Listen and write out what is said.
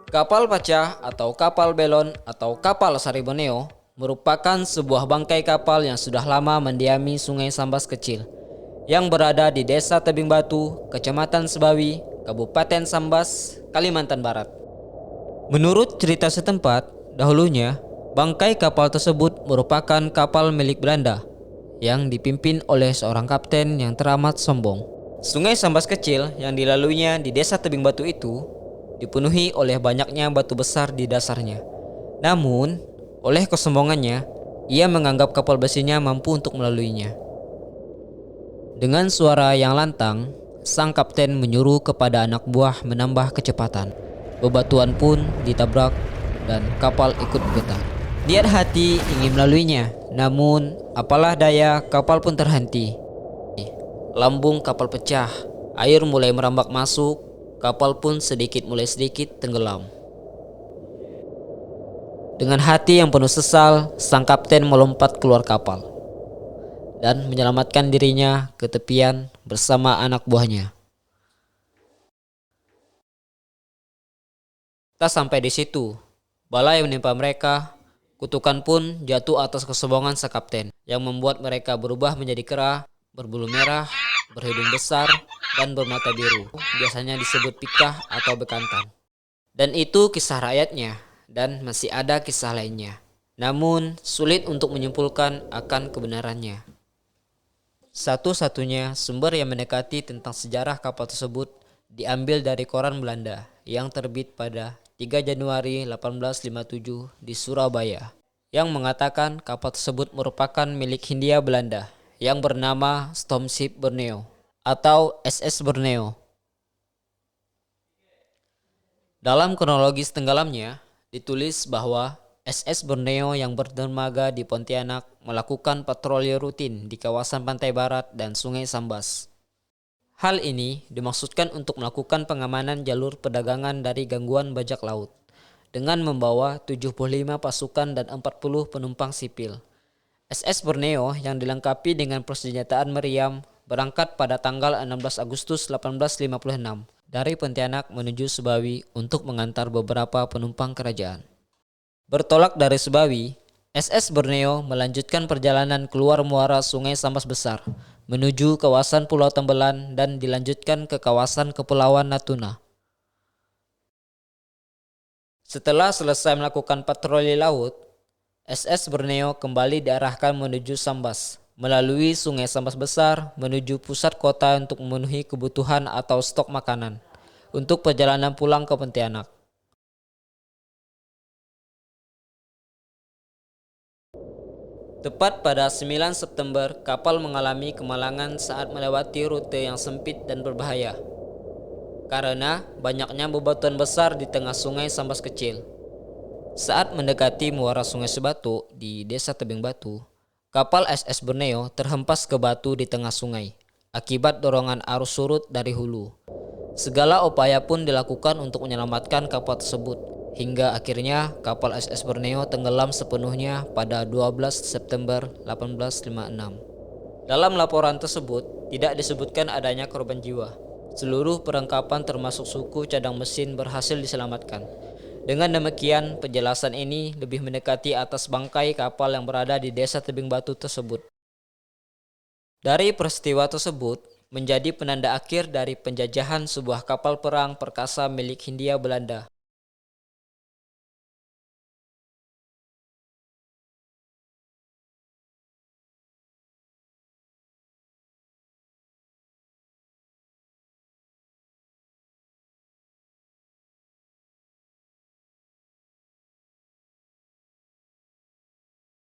Kapal pecah atau kapal belon atau kapal Sari Borneo merupakan sebuah bangkai kapal yang sudah lama mendiami Sungai Sambas kecil yang berada di Desa Tebing Batu, Kecamatan Sebawi, Kabupaten Sambas, Kalimantan Barat. Menurut cerita setempat, dahulunya bangkai kapal tersebut merupakan kapal milik Belanda yang dipimpin oleh seorang kapten yang teramat sombong. Sungai Sambas kecil yang dilaluinya di Desa Tebing Batu itu dipenuhi oleh banyaknya batu besar di dasarnya. Namun, oleh kesombongannya, ia menganggap kapal besinya mampu untuk melaluinya. Dengan suara yang lantang, sang kapten menyuruh kepada anak buah menambah kecepatan. Bebatuan pun ditabrak dan kapal ikut bergetar. Niat hati ingin melaluinya, namun apalah daya, kapal pun terhenti. Lambung kapal pecah, air mulai merambak masuk, kapal pun mulai sedikit tenggelam. Dengan hati yang penuh sesal, sang kapten melompat keluar kapal dan menyelamatkan dirinya ke tepian bersama anak buahnya. Tak sampai di situ, bala yang menimpa mereka, kutukan pun jatuh atas kesombongan sang kapten yang membuat mereka berubah menjadi kera, berbulu merah, berhidung besar, dan bermata biru. Biasanya disebut pikah atau bekantan. Dan itu kisah rakyatnya, dan masih ada kisah lainnya. Namun, sulit untuk menyimpulkan akan kebenarannya. Satu-satunya sumber yang mendekati tentang sejarah kapal tersebut diambil dari koran Belanda yang terbit pada 3 Januari 1857 di Surabaya, yang mengatakan kapal tersebut merupakan milik Hindia Belanda yang bernama Stormship Borneo atau SS Borneo. Dalam kronologis tenggelamnya, ditulis bahwa SS Borneo yang berdermaga di Pontianak melakukan patroli rutin di kawasan pantai barat dan Sungai Sambas. Hal ini dimaksudkan untuk melakukan pengamanan jalur perdagangan dari gangguan bajak laut dengan membawa 75 pasukan dan 40 penumpang sipil. SS Borneo yang dilengkapi dengan persenjataan meriam berangkat pada tanggal 16 Agustus 1856 dari Pontianak menuju Sebawi untuk mengantar beberapa penumpang kerajaan. Bertolak dari Sebawi, SS Borneo melanjutkan perjalanan keluar muara Sungai Sambas Besar menuju kawasan Pulau Tembelan dan dilanjutkan ke kawasan Kepulauan Natuna. Setelah selesai melakukan patroli laut, SS Borneo kembali diarahkan menuju Sambas, melalui Sungai Sambas Besar menuju pusat kota untuk memenuhi kebutuhan atau stok makanan untuk perjalanan pulang ke Pontianak. Tepat pada 9 September, kapal mengalami kemalangan saat melewati rute yang sempit dan berbahaya karena banyaknya bebatuan besar di tengah Sungai Sambas kecil. Saat mendekati muara Sungai Sebatu di Desa Tebing Batu, kapal SS Borneo terhempas ke batu di tengah sungai akibat dorongan arus surut dari hulu. Segala upaya pun dilakukan untuk menyelamatkan kapal tersebut, hingga akhirnya kapal SS Borneo tenggelam sepenuhnya pada 12 September 1856. Dalam laporan tersebut tidak disebutkan adanya korban jiwa. Seluruh perlengkapan termasuk suku cadang mesin berhasil diselamatkan. Dengan demikian, penjelasan ini lebih mendekati atas bangkai kapal yang berada di Desa Tebing Batu tersebut. Dari peristiwa tersebut, menjadi penanda akhir dari penjajahan sebuah kapal perang perkasa milik Hindia Belanda.